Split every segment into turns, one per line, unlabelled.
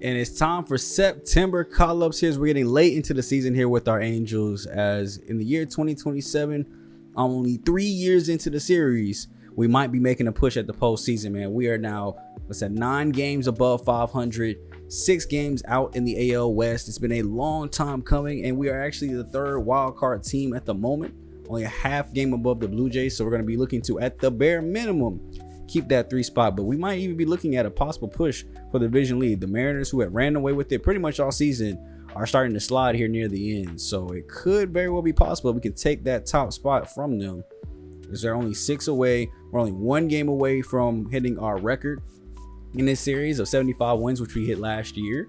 And it's time for September call-ups here as we're getting late into the season here with our Angels, as in the year 2027, only 3 years into the series, we might be making a push at the postseason, man. We are now, 9 games above 500, 6 games out in the AL West. It's been a long time coming, and we are actually the 3rd wild card team at the moment, only a half game above the Blue Jays. So we're going to be looking to, at the bare minimum, keep that 3 spot, but we might even be looking at a possible push for the division lead. The Mariners, who have ran away with it pretty much all season, are starting to slide here near the end, so it could very well be possible we can take that top spot from them, because they're only 6 away. We're only 1 game away from hitting our record in this series of 75 wins, which we hit last year.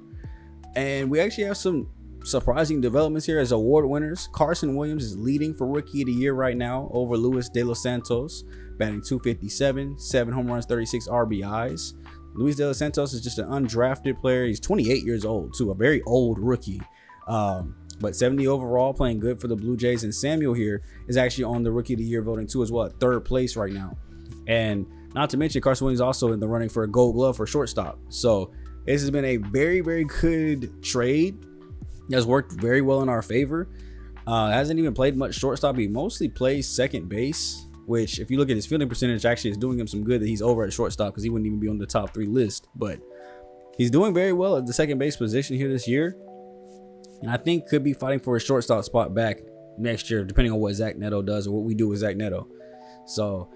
And we actually have some surprising developments here as award winners. Carson Williams is leading for Rookie of the Year right now over Luis De Los Santos, batting .257, 7 home runs, 36 RBIs. Luis De Los Santos is just an undrafted player. He's 28 years old, too, a very old rookie. But 70 overall, playing good for the Blue Jays. And Samuel here is actually on the Rookie of the Year voting too as well, at 3rd place right now. And not to mention, Carson Williams also in the running for a Gold Glove for shortstop. So this has been a very, very good trade. It has worked very well in our favor. Hasn't even played much shortstop. He mostly plays second base, which if you look at his fielding percentage, actually is doing him some good that he's over at shortstop, because he wouldn't even be on the top 3 list. But he's doing very well at the second base position here this year, and I think could be fighting for a shortstop spot back next year, depending on what Zach Neto does or what we do with Zach Neto. So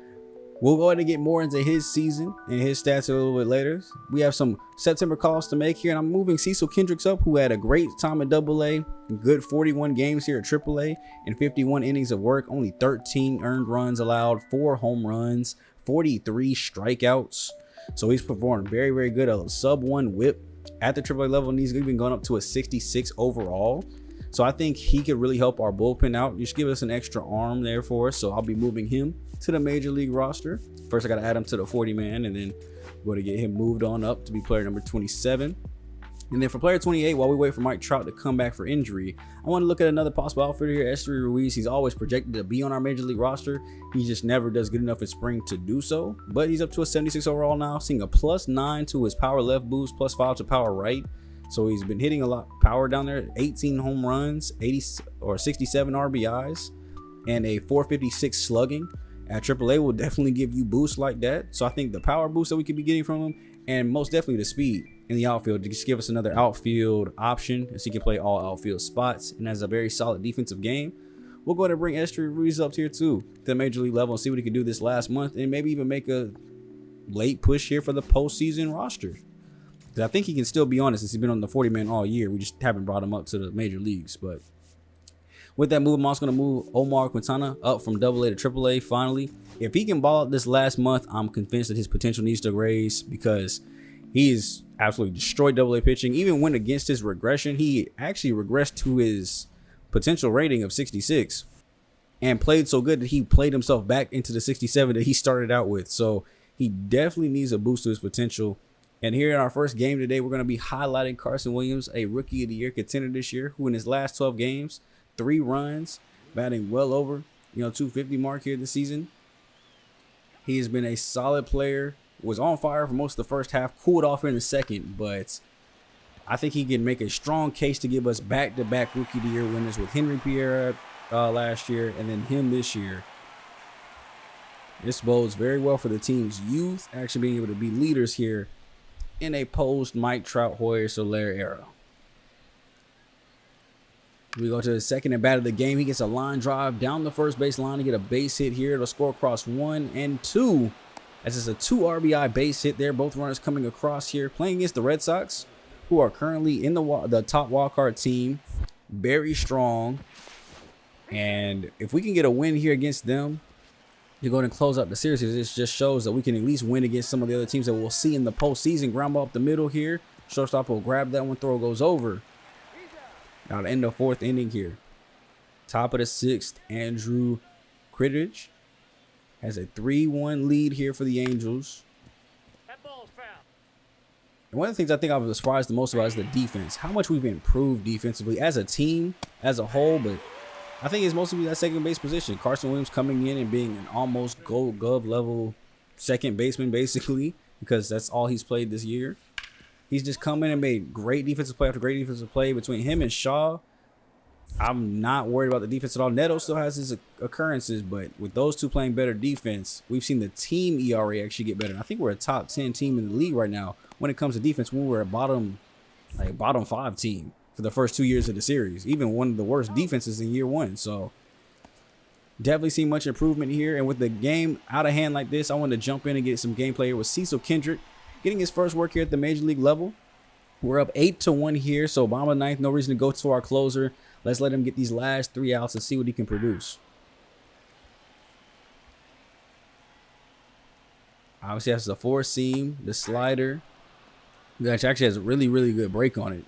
we'll go ahead and get more into his season and his stats a little bit later. We have some September calls to make here, and I'm moving Cecil Kendricks up, who had a great time at AA, good 41 games here at AAA, and 51 innings of work, only 13 earned runs allowed, 4 home runs, 43 strikeouts. So he's performed very, very good. A sub-1 whip at the AAA level, and he's even gone up to a 66 overall. So I think he could really help our bullpen out. Just give us an extra arm there for us. So I'll be moving him to the major league roster. First, I got to add him to the 40-man, and then we're going to get him moved on up to be player number 27. And then for player 28, while we wait for Mike Trout to come back for injury, I want to look at another possible outfielder here, Esteury Ruiz. He's always projected to be on our major league roster. He just never does good enough in spring to do so. But he's up to a 76 overall now, seeing a +9 to his power left boost, +5 to power right. So he's been hitting a lot of power down there. 18 home runs, 67 RBIs, and a .456 slugging. At AAA will definitely give you boosts like that. So I think the power boost that we could be getting from him, and most definitely the speed in the outfield, to just give us another outfield option, as he can play all outfield spots and has a very solid defensive game. We'll go ahead and bring Esteury Ruiz up here too to the major league level and see what he can do this last month, and maybe even make a late push here for the postseason roster. Because I think he can still be on it, since he's been on the 40-man all year. We just haven't brought him up to the major leagues. But with that move, I'm also going to move Omar Quintana up from AA to AAA finally. If he can ball out this last month, I'm convinced that his potential needs to raise, because he's absolutely destroyed AA pitching. Even went against his regression, he actually regressed to his potential rating of 66 and played so good that he played himself back into the 67 that he started out with. So he definitely needs a boost to his potential. And here in our first game today, we're going to be highlighting Carson Williams, a Rookie of the Year contender this year, who in his last 12 games, 3 runs, batting well over, 250 mark here this season. He has been a solid player, was on fire for most of the first half, cooled off in the second, but I think he can make a strong case to give us back-to-back Rookie of the Year winners with Henry Pierre last year and then him this year. This bodes very well for the team's youth, actually being able to be leaders here in a post Mike Trout, Hoyer, Soler era. We go to the second at bat of the game. He gets a line drive down the first base line to get a base hit here. It'll score across 1 and 2. As it's a 2 RBI base hit there. Both runners coming across here. Playing against the Red Sox, who are currently in the top wildcard team. Very strong. And if we can get a win here against them, to go ahead and close out the series, this just shows that we can at least win against some of the other teams that we'll see in the postseason. Ground ball up the middle here. Shortstop will grab that one. Throw goes over. Now to end the 4th inning here. Top of the 6th, Andrew Kittredge has a 3-1 lead here for the Angels. That ball's foul. And one of the things I think I was surprised the most about is the defense. How much we've improved defensively as a team, as a whole, but I think it's mostly that second base position. Carson Williams coming in and being an almost Gold Glove level second baseman, basically, because that's all he's played this year. He's just come in and made great defensive play after great defensive play. Between him and Shaw, I'm not worried about the defense at all. Neto still has his occurrences, but with those two playing better defense, we've seen the team ERA actually get better. And I think we're a top 10 team in the league right now when it comes to defense. When we're a bottom 5 team for the first 2 years of the series, even one of the worst defenses in year one. So definitely seen much improvement here. And with the game out of hand like this, I wanted to jump in and get some gameplay here with Cecil Kendrick getting his first work here at the major league level. We're up 8-1 here, so bottom of the ninth, no reason to go to our closer. Let's let him get these last 3 outs and see what he can produce. Obviously, that's the 4-seam, the slider, which actually has a really, really good break on it.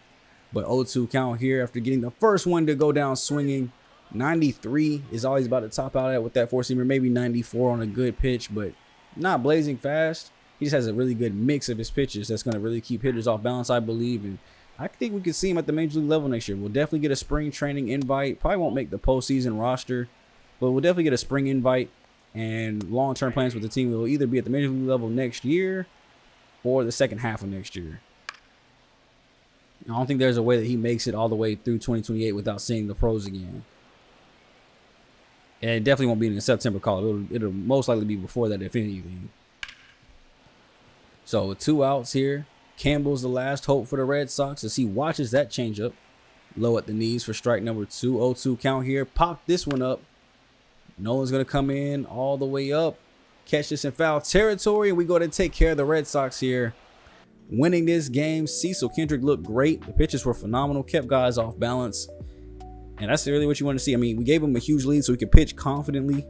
But 0-2 count here after getting the first one to go down swinging. 93 is always about to top out at with that 4-seamer, maybe 94 on a good pitch, but not blazing fast. He just has a really good mix of his pitches that's going to really keep hitters off balance, I believe. And I think we could see him at the major league level next year. We'll definitely get a spring training invite. Probably won't make the postseason roster, but we'll definitely get a spring invite. And long-term plans with the team will either be at the major league level next year or the second half of next year. I don't think there's a way that he makes it all the way through 2028 without seeing the pros again. And it definitely won't be in the September call. It'll most likely be before that, if anything. So 2 outs here. Campbell's the last hope for the Red Sox as he watches that changeup low at the knees for strike number 2. 0-2 count here. Pop this one up. Nolan's going to come in all the way up. Catch this in foul territory. And we go to take care of the Red Sox here. Winning this game. Cecil Kendrick looked great. The pitches were phenomenal. Kept guys off balance. And that's really what you want to see. I mean, we gave him a huge lead so he could pitch confidently.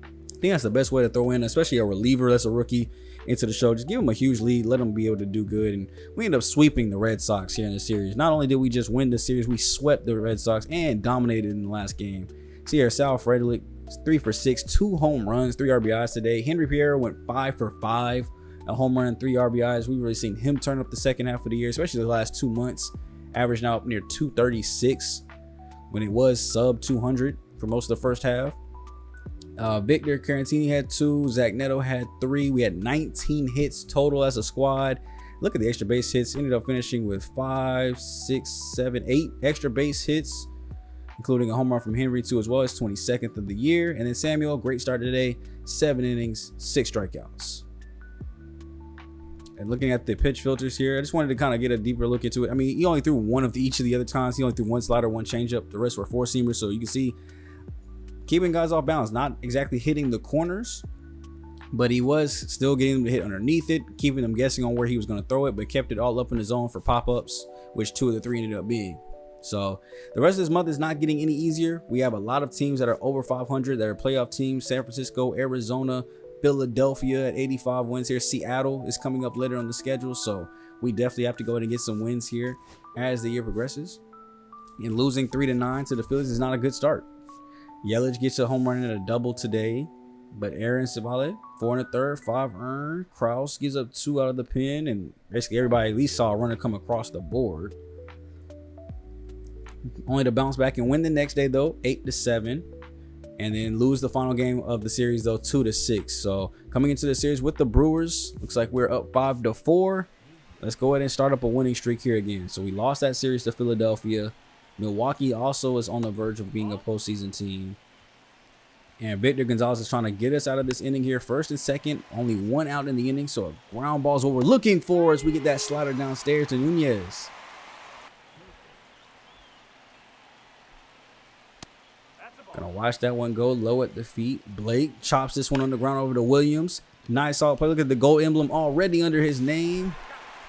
I think that's the best way to throw in, especially a reliever that's a rookie, into the show. Just give him a huge lead, let him be able to do good. And we end up sweeping the Red Sox here in the series. Not only did we just win the series, we swept the Red Sox and dominated in the last game. See here, Sal Frelick, 3 for 6, 2 home runs, 3 RBIs today. Henry Pierre went 5 for 5, a home run, 3 RBIs. We've really seen him turn up the second half of the year, especially the last 2 months, averaging out near 236 when it was sub 200 for most of the first half. Victor Carantini had 2. Zach Neto had 3. We had 19 hits total as a squad. Look at the extra base hits. Ended up finishing with 5, 6, 7, 8 extra base hits, including a home run from Henry too as well. It's 22nd of the year. And then Samuel, great start today. 7 innings, 6 strikeouts. And looking at the pitch filters here, I just wanted to kind of get a deeper look into it. I mean, he only threw one of each of the other times. He only threw 1 slider, 1 changeup. The rest were 4-seamers. So you can see keeping guys off balance, not exactly hitting the corners, but he was still getting them to hit underneath it, keeping them guessing on where he was going to throw it, but kept it all up in his zone for pop-ups, which 2 of the 3 ended up being. So the rest of this month is not getting any easier. We have a lot of teams that are over 500 that are playoff teams. San Francisco, Arizona, Philadelphia at 85 wins here. Seattle is coming up later on the schedule, so we definitely have to go ahead and get some wins here as the year progresses. And losing 3-9 to the Phillies is not a good start. Yelich gets a home run and a double today, but Aaron Civale, 4 1/3, 5 earned. Krause gives up 2 out of the pen, and basically everybody at least saw a runner come across the board. Only to bounce back and win the next day though, 8-7, and then lose the final game of the series though, 2-6. So coming into the series with the Brewers, looks like we're up 5-4. Let's go ahead and start up a winning streak here again. So we lost that series to Philadelphia. Milwaukee also is on the verge of being a postseason team. And Victor Gonzalez is trying to get us out of this inning here. 1st and 2nd, only 1 out in the inning. So a ground ball is what we're looking for as we get that slider downstairs to Nunez. Gonna watch that one go low at the feet. Blake chops this one on the ground over to Williams. Nice solid play. Look at the gold emblem already under his name.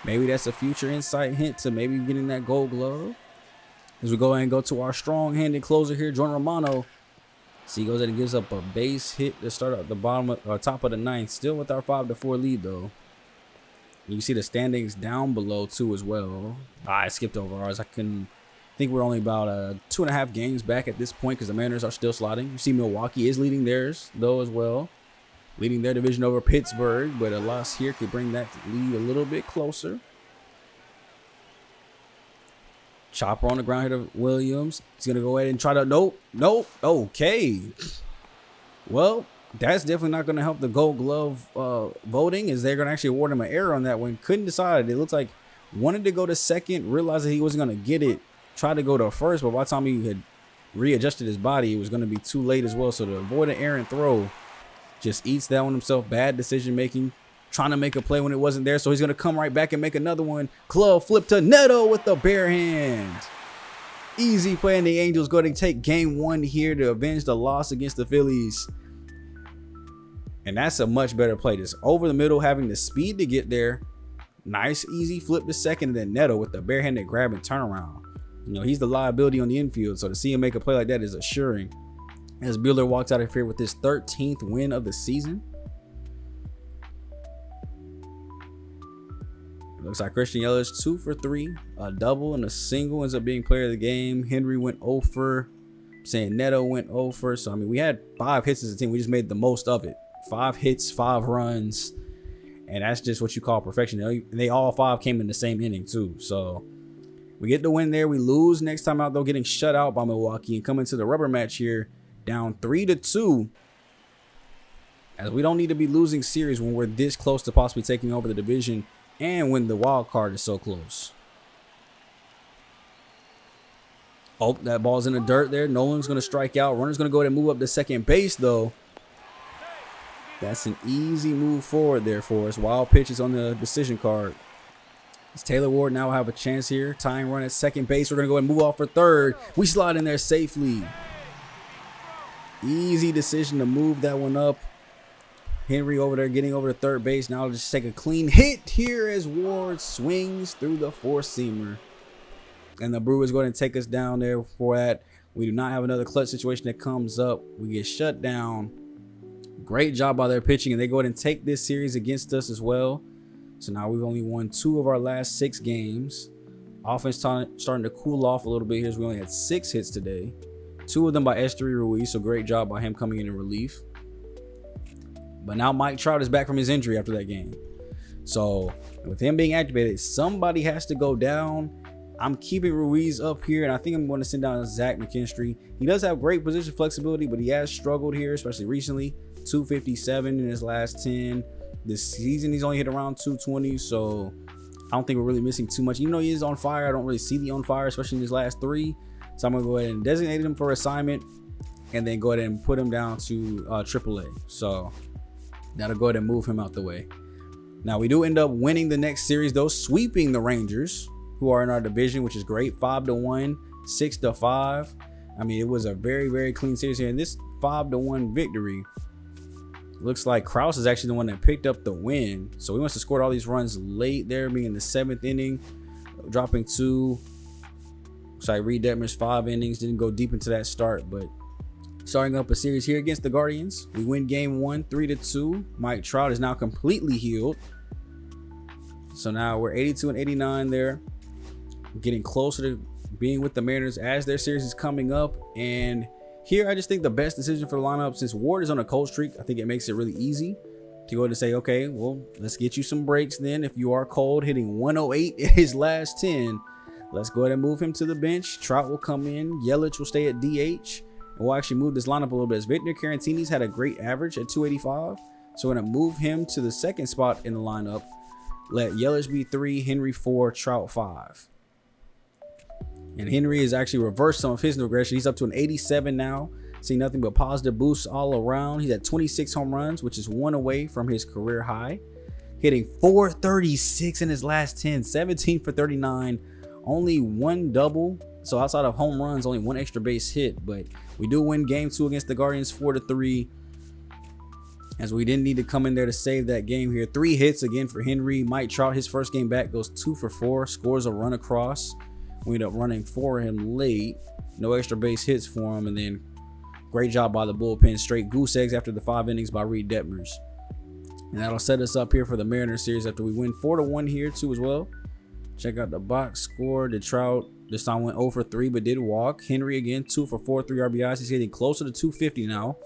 Maybe that's a future insight hint to maybe getting that gold glove. As we go ahead and go to our strong-handed closer here, Jordan Romano. So he goes ahead and gives up a base hit to start at the top of the 9th. Still with our 5-4 lead though. You can see the standings down below too as well. I skipped over ours. I think we're only about 2.5 games back at this point because the Mariners are still slotting. You see Milwaukee is leading theirs though as well, leading their division over Pittsburgh, but a loss here could bring that lead a little bit closer. Chopper on the ground here to Williams. He's going to go ahead and try to, nope. Okay. Well, that's definitely not going to help the Gold Glove voting, is they're going to actually award him an error on that one. Couldn't decide. It looks like wanted to go to second, realized that he wasn't going to get it, tried to go to first, but by the time he had readjusted his body, it was going to be too late as well. So to avoid an errant throw, just eats that one himself. Bad decision making, trying to make a play when it wasn't there. So he's going to come right back and make another one. Glove flip to Neto with the bare hand. Easy play, and the Angels go to take game 1 here to avenge the loss against the Phillies. And that's a much better play. Just over the middle, having the speed to get there. Nice, easy flip to second, and then Neto with the barehanded grab and turnaround. You know, he's the liability on the infield, so to see him make a play like that is assuring. As Buehler walks out of here with his 13th win of the season. It looks like Christian Yelich 2 for 3, a double and a single, ends up being player of the game. Henry went 0 for, saying Neto went 0 for. So I mean, we had 5 hits as a team. We just made the most of it. 5 hits, 5 runs, and that's just what you call perfection. They all 5 came in the same inning too. So we get the win there. We lose next time out though, getting shut out by Milwaukee, and come into the rubber match here down 3-2. As we don't need to be losing series when we're this close to possibly taking over the division, and when the wild card is so close. Oh, that ball's in the dirt there. Nolan's going to strike out. Runner's going to go ahead and move up to second base though. That's an easy move forward there for us. Wild pitch is on the decision card. Does Taylor Ward now have a chance here? Tying run at second base. We're going to go ahead and move off for third. We slide in there safely. Easy decision to move that one up. Henry over there getting over to third base. Now just take a clean hit here as Ward swings through the four-seamer. And the Brewers go ahead and take us down there for that. We do not have another clutch situation that comes up. We get shut down. Great job by their pitching, and they go ahead and take this series against us as well. So now we've only won 2 of our last 6 games. Offense starting to cool off a little bit here. We only had 6 hits today. 2 of them by Esteury Ruiz, so great job by him coming in relief. But now Mike Trout is back from his injury after that game. So with him being activated, somebody has to go down. I'm keeping Ruiz up here, and I think I'm going to send down Zach McKinstry. He does have great position flexibility, but he has struggled here, especially recently. 257 in his last 10. This season, he's only hit around 220, so I don't think we're really missing too much. Even though he is on fire, I don't really see the on fire, especially in his last 3. So I'm going to go ahead and designate him for assignment, and then go ahead and put him down to AAA. So that'll go ahead and move him out the way. Now, we do end up winning the next series, though, sweeping the Rangers, who are in our division, which is great. 5-1, 6-5. I mean, it was a very, very clean series here. And this 5-1 victory looks like Krause is actually the one that picked up the win. So we must have scored all these runs late there, being in the 7th inning, dropping 2. Sorry, Reed Detmer's 5 innings. Didn't go deep into that start, but starting up a series here against the Guardians. We win game 1, 3-2. Mike Trout is now completely healed. So now we're 82 and 89 there. Getting closer to being with the Mariners as their series is coming up. And here I just think the best decision for the lineup, since Ward is on a cold streak, I think it makes it really easy to go ahead and say, okay, well, let's get you some breaks then. If you are cold, hitting 108 in his last 10, let's go ahead and move him to the bench. Trout will come in. Yelich will stay at DH. And we'll actually move this lineup a little bit, as Victor Caratini's had a great average at 285. So we're going to move him to the second spot in the lineup. Let Yelich be 3, Henry 4, Trout 5. And Henry has actually reversed some of his regression. He's up to an 87 now. See nothing but positive boosts all around. He's at 26 home runs, which is 1 away from his career high. Hitting 436 in his last 10, 17 for 39. Only 1 double. So outside of home runs, only 1 extra base hit. But we do win game 2 against the Guardians 4-3. As we didn't need to come in there to save that game here. 3 hits again for Henry. Mike Trout, his first game back, goes 2 for 4. Scores a run across. We end up running for him late. No extra base hits for him. And then great job by the bullpen. Straight goose eggs after the 5 innings by Reed Detmers. And that'll set us up here for the Mariners series after we win 4-1 here too as well. Check out the box score. The Trout this time went 0 for 3 but did walk. Henry again 2 for 4, 3 RBIs. He's hitting closer to 250 now.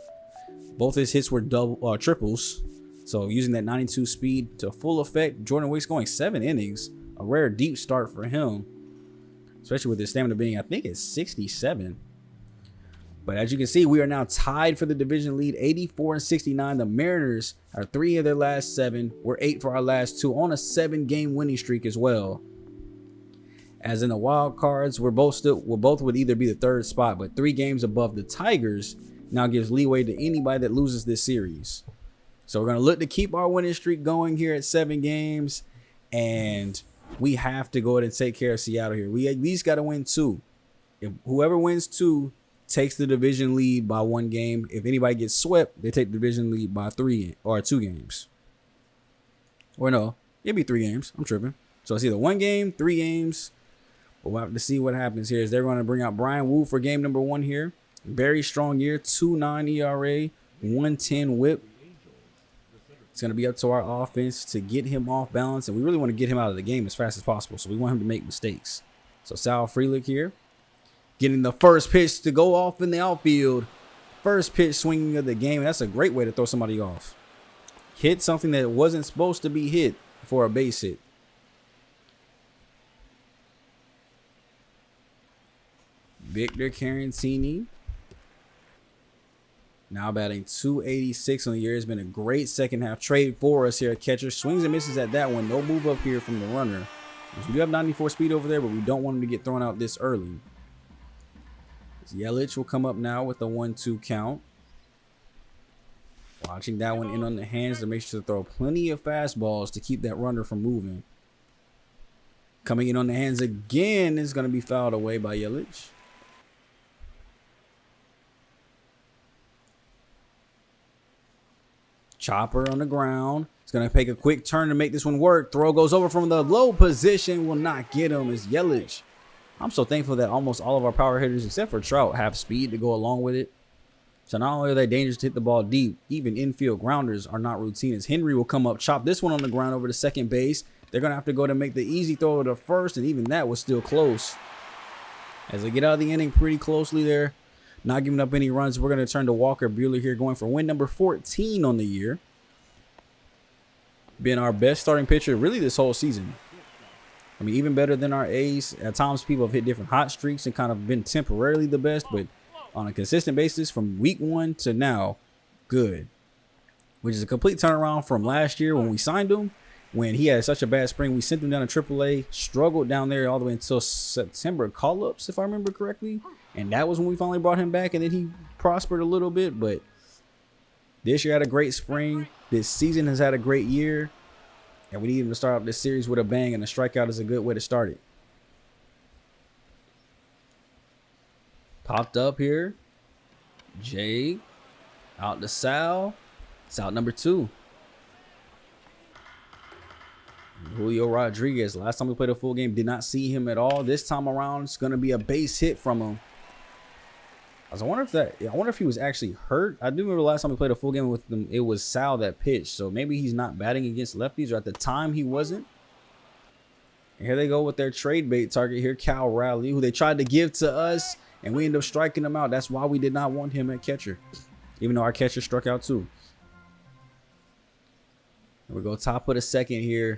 Both his hits were triples. So using that 92 speed to full effect. Jordan Wicks going 7 innings. A rare deep start for him. Especially with his stamina being, I think it's 67. But as you can see, we are now tied for the division lead, 84-69. The Mariners are 3 of their last 7. We're 8 for our last 2 on a 7-game winning streak as well. As in the wild cards, we're both would either be the 3rd spot, but 3 games above the Tigers now gives leeway to anybody that loses this series. So we're going to look to keep our winning streak going here at 7 games, and we have to go ahead and take care of Seattle here. We at least got to win 2. If whoever wins 2 takes the division lead by 1 game. If anybody gets swept, they take the division lead by 3 or 2 games. Or no, it'd be 3 games. I'm tripping. So it's either 1 game, 3 games. But we'll have to see what happens here. Is they're going to bring out Brian Wu for game number 1 here. Very strong year, 2.9 ERA, 110 WHIP. It's going to be up to our offense to get him off balance, and we really want to get him out of the game as fast as possible. So we want him to make mistakes. So Sal Frelick here, getting the first pitch to go off in the outfield. First pitch swinging of the game. That's a great way to throw somebody off. Hit something that wasn't supposed to be hit for a base hit. Victor Carantini now batting 286 on the year. Has been a great second half trade for us here at catcher. Swings and misses at that one. No move up here from the runner. We do have 94 speed over there, but we don't want him to get thrown out this early. Yelich will come up now with the 1-2 count. Watching that one in on the hands to make sure to throw plenty of fastballs to keep that runner from moving. Coming in on the hands again is going to be fouled away by Yelich. Chopper on the ground. It's going to take a quick turn to make this one work. Throw goes over from the low position. Will not get him. It's Yelich. I'm so thankful that almost all of our power hitters, except for Trout, have speed to go along with it. So not only are they dangerous to hit the ball deep, even infield grounders are not routine. As Henry will come up, chop this one on the ground over to second base. They're going to have to go to make the easy throw to first, and even that was still close. As they get out of the inning pretty closely there, not giving up any runs, we're going to turn to Walker Buehler here, going for win number 14 on the year. Been our best starting pitcher really this whole season. I mean, even better than our ace. At times, people have hit different hot streaks and kind of been temporarily the best, but on a consistent basis from week 1 to now, good. Which is a complete turnaround from last year when we signed him. When he had such a bad spring, we sent him down to AAA, struggled down there all the way until September call-ups, if I remember correctly. And that was when we finally brought him back, and then he prospered a little bit. But this year had a great spring. This season has had a great year. And we need him to start off this series with a bang, and a strikeout is a good way to start it. Popped up here. Jay. Out to Sal. It's out number 2. Julio Rodriguez. Last time we played a full game, did not see him at all. This time around, it's going to be a base hit from him. I wonder if he was actually hurt. I do remember last time we played a full game with them, it was Sal that pitched. So maybe he's not batting against lefties, or at the time he wasn't. And here they go with their trade bait target here, Cal Raleigh, who they tried to give to us, and we ended up striking him out. That's why we did not want him at catcher, even though our catcher struck out too. And we go top of the second here.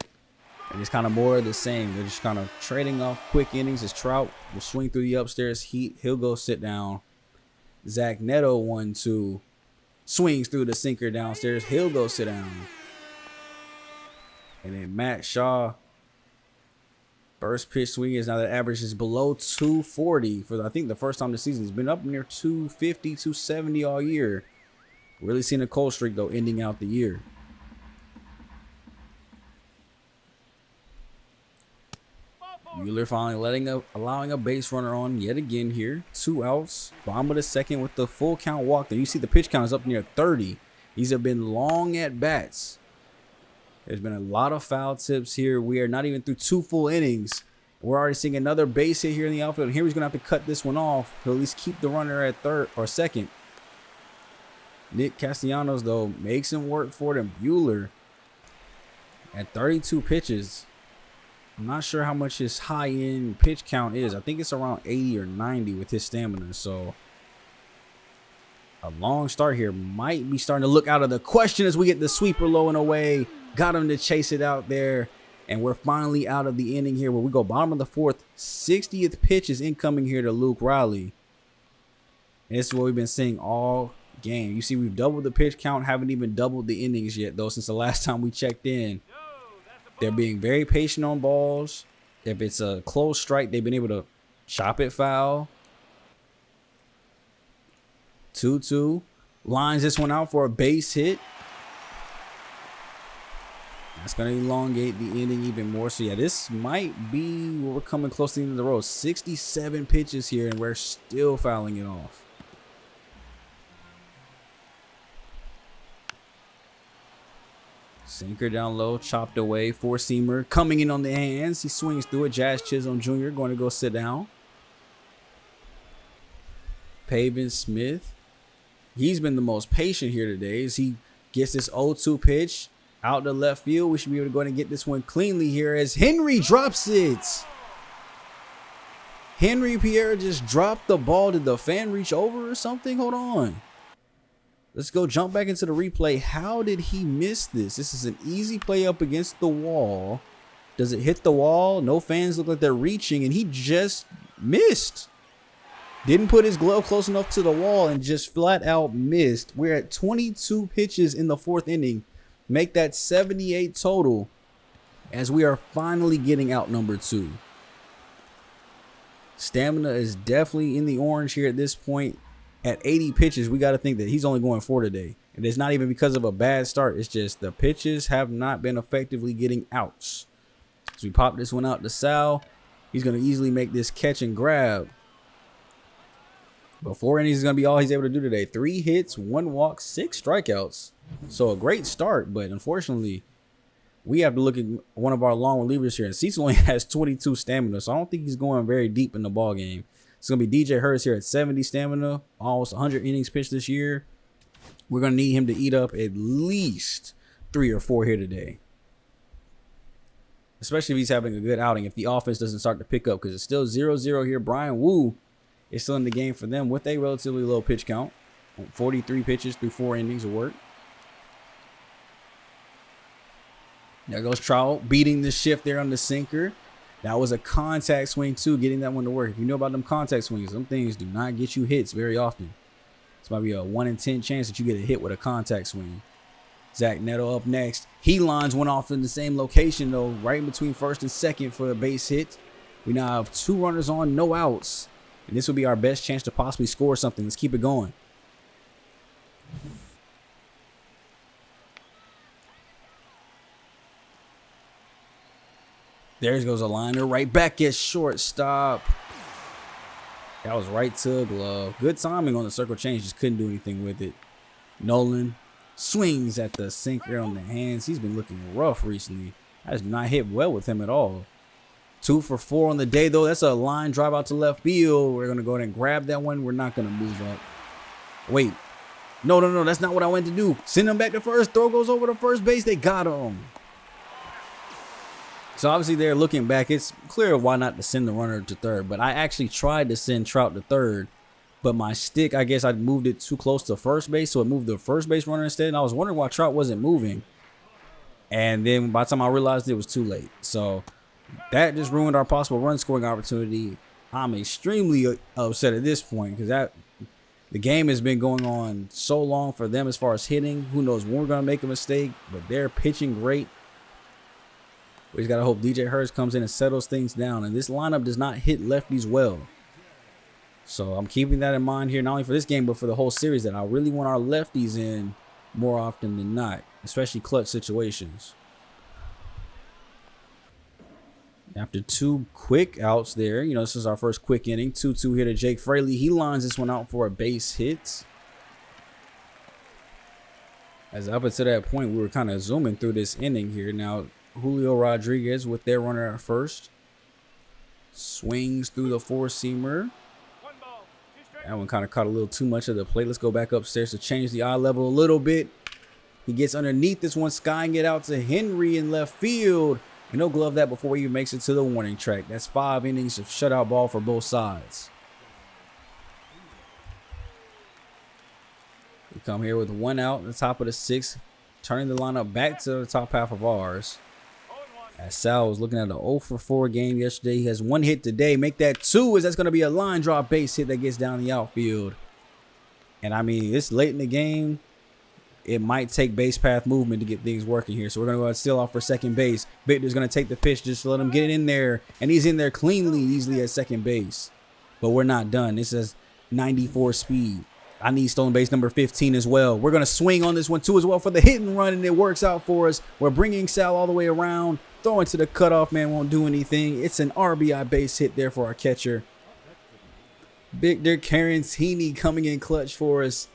And it's kind of more of the same. They're just kind of trading off quick innings. As Trout will swing through the upstairs heat. He'll go sit down. Zach Neto 1-2. Swings through the sinker downstairs. He'll go sit down. And then Matt Shaw. First pitch swing is now that average is below 240 for I think the first time this season. He's been up near 250, 270 all year. Really seeing a cold streak though ending out the year. Buehler finally allowing a base runner on yet again here. 2 outs. Bottom of the second with the full count walk there. You see the pitch count is up near 30. These have been long at bats. There's been a lot of foul tips here. We are not even through 2 full innings. We're already seeing another base hit here in the outfield. And here he's going to have to cut this one off. He'll at least keep the runner at third or second. Nick Castellanos, though, makes him work for it. And Buehler at 32 pitches. I'm not sure how much his high-end pitch count is. I think it's around 80 or 90 with his stamina. So a long start here might be starting to look out of the question as we get the sweeper low and away. Got him to chase it out there. And we're finally out of the inning here where we go bottom of the 4th. 60th pitch is incoming here to Luke Riley. And this is what we've been seeing all game. You see, we've doubled the pitch count, haven't even doubled the innings yet, though, since the last time we checked in. They're being very patient on balls. If it's a close strike, they've been able to chop it foul. 2-2. Lines this one out for a base hit. That's going to elongate the inning even more. So, yeah, this might be where we're coming close to the end of the road. 67 pitches here, and we're still fouling it off. Sinker down low, chopped away. Four-seamer coming in on the hands. He swings through it. Jazz Chisholm Jr. going to go sit down. Pavin Smith. He's been the most patient here today as he gets this 0-2 pitch out to left field. We should be able to go ahead and get this one cleanly here as Henry drops it. Henry Pierre just dropped the ball. Did the fan reach over or something? Hold on. Let's go jump back into the replay. How did he miss this? This is an easy play up against the wall. Does it hit the wall? No fans look like they're reaching, and he just missed. Didn't put his glove close enough to the wall and just flat out missed. We're at 22 pitches in the fourth inning. Make that 78 total as we are finally getting out number 2. Stamina is definitely in the orange here at this point. At 80 pitches, we got to think that he's only going 4 today. And it's not even because of a bad start. It's just the pitches have not been effectively getting outs. So we pop this one out to Sal. He's going to easily make this catch and grab. But 4 innings is going to be all he's able to do today. 3 hits, 1 walk, 6 strikeouts. So a great start, but unfortunately, we have to look at one of our long relievers here. And Cecil only has 22 stamina, so I don't think he's going very deep in the ball game. It's going to be DJ Hurst here at 70 stamina, almost 100 innings pitched this year. We're going to need him to eat up at least 3 or 4 here today. Especially if he's having a good outing, if the offense doesn't start to pick up, because it's still 0-0 here. Brian Wu is still in the game for them with a relatively low pitch count. 43 pitches through 4 innings of work. There goes Trout beating the shift there on the sinker. That was a contact swing too, getting that one to work. If you know about them contact swings, some things do not get you hits very often. This might be a 1 in 10 chance that you get a hit with a contact swing. Zach Neto up next. He lines one off in the same location though, right in between first and second for a base hit. We now have 2 runners on, no outs. And this will be our best chance to possibly score something. Let's keep it going. There goes a liner right back at shortstop. That was right to a glove. Good timing on the circle change. Just couldn't do anything with it. Nolan swings at the sinker on the hands. He's been looking rough recently. That has not hit well with him at all. 2 for 4 on the day, though. That's a line drive out to left field. We're going to go ahead and grab that one. We're not going to move up. Wait. No. That's not what I went to do. Send him back to first. Throw goes over to first base. They got him. So obviously they're looking back. It's clear why not to send the runner to third. But I actually tried to send Trout to third. But my stick, I guess I moved it too close to first base. So it moved the first base runner instead. And I was wondering why Trout wasn't moving. And then by the time I realized it was too late. So that just ruined our possible run scoring opportunity. I'm extremely upset at this point because the game has been going on so long for them as far as hitting. Who knows when we're going to make a mistake. But they're pitching great. We just got to hope DJ Hurst comes in and settles things down. And this lineup does not hit lefties well. So I'm keeping that in mind here, not only for this game, but for the whole series, that I really want our lefties in more often than not, especially clutch situations. After 2 quick outs there, this is our first quick inning. 2-2 here to Jake Fraley. He lines this one out for a base hit. As up until that point, we were kind of zooming through this inning here. Now, Julio Rodriguez with their runner at first. Swings through the 4-seamer. That one kind of caught a little too much of the plate. Let's go back upstairs to change the eye level a little bit. He gets underneath this one, skying it out to Henry in left field. And he'll glove that before he even makes it to the warning track. That's 5 innings of shutout ball for both sides. We come here with 1 out at the top of the 6th, turning the lineup back to the top half of ours. As Sal was looking at an 0 for 4 game yesterday. He has 1 hit today. Make that 2, as that's going to be a line drop base hit that gets down the outfield. And I mean, it's late in the game. It might take base path movement to get things working here. So we're going to go ahead and steal off for second base. Victor's going to take the pitch just to let him get it in there. And he's in there cleanly, easily at second base. But we're not done. This is 94 speed. I need stolen base number 15 as well. We're going to swing on this one too as well for the hit and run, and it works out for us. We're bringing Sal all the way around. Throwing to the cutoff man won't do anything. It's an RBI base hit there for our catcher. Victor Carantini coming in clutch for us.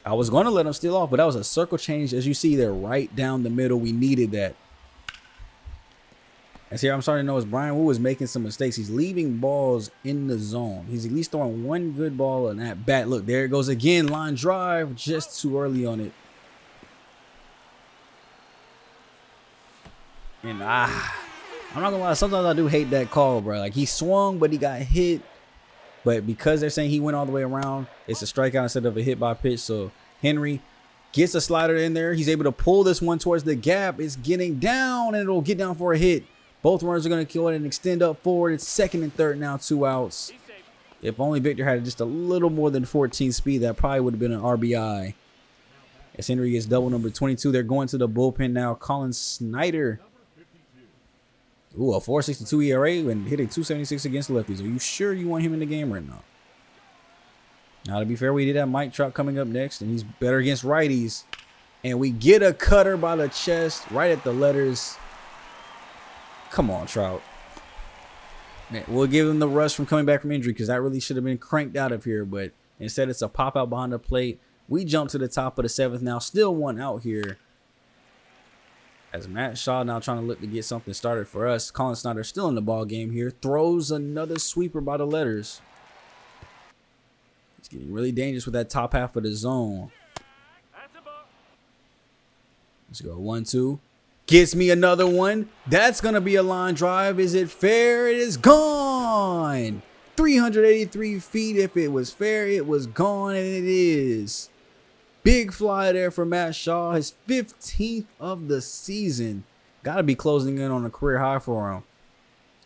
I was going to let him steal off, but that was a circle change, as you see there, right down the middle. We needed that. As here, I'm starting to notice Brian Wu is making some mistakes. He's leaving balls in the zone. He's at least throwing one good ball on that bat. Look, there it goes again. Line drive, just too early on it. And I'm not gonna lie, sometimes I do hate that call, bro. Like, he swung, but he got hit. But because they're saying he went all the way around, it's a strikeout instead of a hit by pitch. So Henry gets a slider in there. He's able to pull this one towards the gap. It's getting down, and it'll get down for a hit. Both runners are going to go ahead and extend up forward. It's second and third now, 2 outs. If only Victor had just a little more than 14 speed, that probably would have been an RBI. As Henry gets double number 22, they're going to the bullpen now. Colin Snyder. Ooh, a 4.62 ERA and hitting 276 against lefties. Are you sure you want him in the game right now? Now, to be fair, we did have Mike Trout coming up next, and he's better against righties. And we get a cutter by the chest right at the letters. Come on, Trout. Man, we'll give him the rust from coming back from injury because that really should have been cranked out of here. But instead, it's a pop out behind the plate. We jump to the top of the 7th now. Still 1 out here. As Matt Shaw now trying to look to get something started for us. Colin Snyder still in the ball game here. Throws another sweeper by the letters. It's getting really dangerous with that top half of the zone. Let's go 1-2. Gets me another one. That's going to be a line drive. Is it fair? It is gone. 383 feet. If it was fair, it was gone, and it is. Big fly there for Matt Shaw. His 15th of the season. Got to be closing in on a career high for him.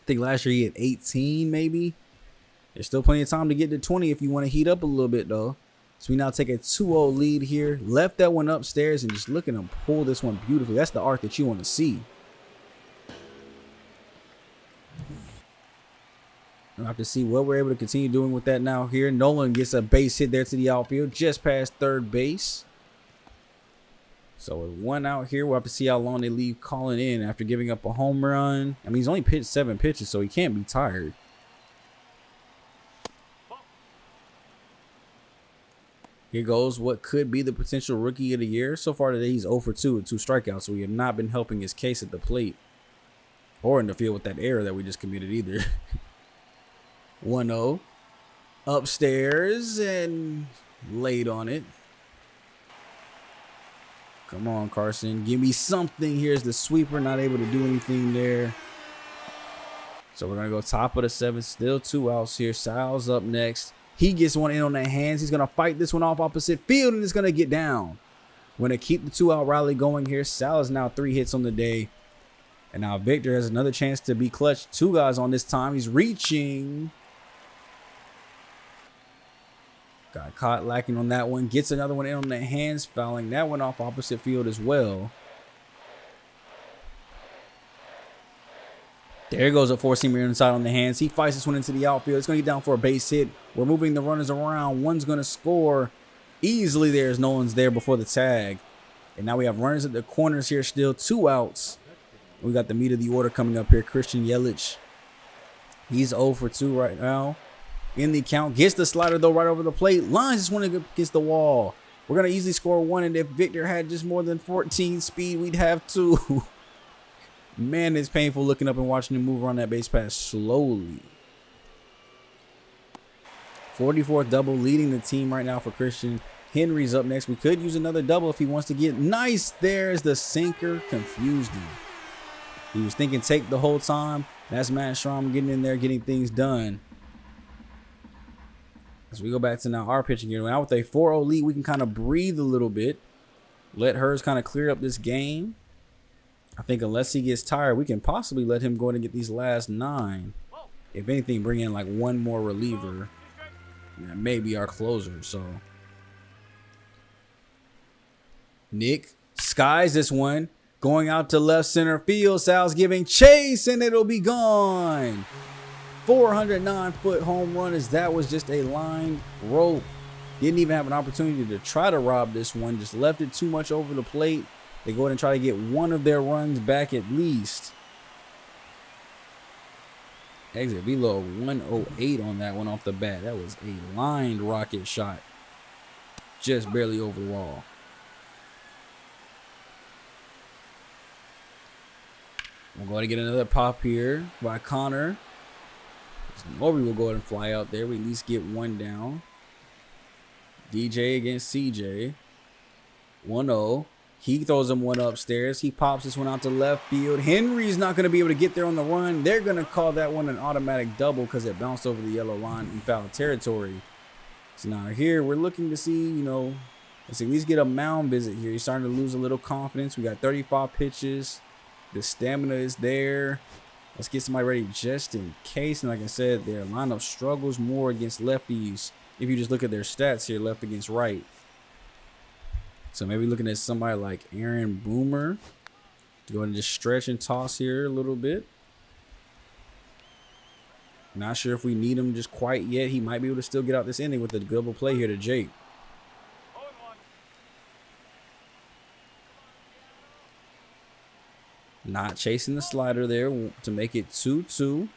I think last year he had 18 maybe. There's still plenty of time to get to 20 if you want to heat up a little bit though. So we now take a 2-0 lead here. Left that one upstairs and just look at him pull this one beautifully. That's the arc that you want to see. We'll have to see what we're able to continue doing with that now here. Nolan gets a base hit there to the outfield, just past third base. So with 1 out here, we'll have to see how long they leave Colin in after giving up a home run. I mean, he's only pitched 7 pitches, so he can't be tired. Here goes what could be the potential rookie of the year. So far today, he's 0 for 2 with 2 strikeouts, so we have not been helping his case at the plate or in the field with that error that we just committed either. 1-0 upstairs and laid on it. Come on, Carson. Give me something. Here's the sweeper. Not able to do anything there. So we're going to go top of the 7th. Still 2 outs here. Sal's up next. He gets one in on the hands. He's going to fight this one off opposite field, and it's going to get down. We're going to keep the 2-out rally going here. Sal is now 3 hits on the day. And now Victor has another chance to be clutch. 2 guys on this time. He's reaching. Got caught lacking on that one. Gets another one in on the hands, fouling that one off opposite field as well. There goes a 4-seamer inside on the hands. He fights this one into the outfield. It's going to get down for a base hit. We're moving the runners around. One's going to score easily there as no one's there before the tag. And now we have runners at the corners here still. 2 outs. We got the meat of the order coming up here. Christian Yelich. He's 0 for 2 right now. In the count. Gets the slider, though, right over the plate. Lines just went against the wall. We're going to easily score 1. And if Victor had just more than 14 speed, we'd have 2. Man, it's painful looking up and watching him move around that base pass slowly. 44th double leading the team right now for Christian. Henry's up next. We could use another double if he wants to get nice. There's the sinker. Confused him. He was thinking take the whole time. That's Matt Strom getting in there, getting things done. As we go back to now our pitching here. Now with a 4-0 lead, we can kind of breathe a little bit. Let Hers kind of clear up this game. I think unless he gets tired, we can possibly let him go in and get these last 9. If anything, bring in like 1 more reliever. That may be our closer. So Nick skies this one. Going out to left center field. Sal's giving chase, and it'll be gone. 409-foot home run, as that was just a line rope. Didn't even have an opportunity to try to rob this one. Just left it too much over the plate. They go ahead and try to get one of their runs back at least. Exit velo 108 on that one off the bat. That was a lined rocket shot. Just barely over the wall. We're going to get another pop here by Connor. Norby will go ahead and fly out there. We at least get one down. DJ against CJ. 1-0. He throws him one upstairs. He pops this one out to left field. Henry's not going to be able to get there on the run. They're going to call that one an automatic double because it bounced over the yellow line in foul territory. So now here we're looking to see, let's at least get a mound visit here. He's starting to lose a little confidence. We got 35 pitches. The stamina is there. Let's get somebody ready just in case. And like I said, their lineup struggles more against lefties. If you just look at their stats here, left against right. So maybe looking at somebody like Aaron Boomer to go ahead and just stretch and toss here a little bit. Not sure if we need him just quite yet. He might be able to still get out this inning with a double play here to Jake. Not chasing the slider there to make it 2-2.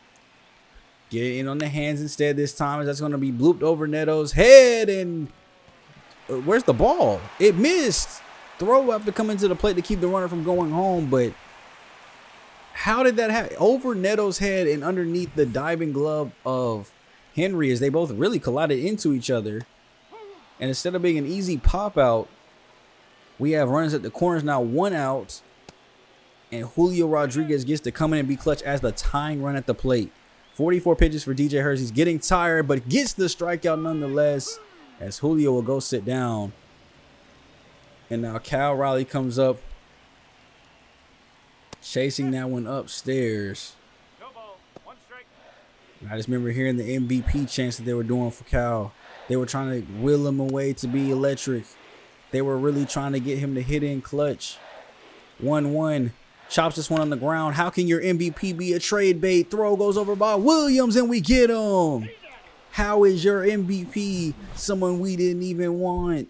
Get it in on the hands instead this time, as that's going to be blooped over Neto's head. And where's the ball? It missed. Throw after coming to the plate to keep the runner from going home. But how did that happen? Over Neto's head and underneath the diving glove of Henry, as they both really collided into each other. And instead of being an easy pop out, we have runners at the corners now, 1 out. And Julio Rodriguez gets to come in and be clutch as the tying run at the plate. 44 pitches for DJ Hurst. He's getting tired, but gets the strikeout nonetheless, as Julio will go sit down. And now Cal Riley comes up, chasing that one upstairs. I just remember hearing the MVP chants that they were doing for Cal. They were trying to will him away to be electric. They were really trying to get him to hit in clutch. 1-1. Chops this one on the ground. How can your MVP be a trade bait? Throw goes over by Williams, and we get him. How is your MVP someone we didn't even want?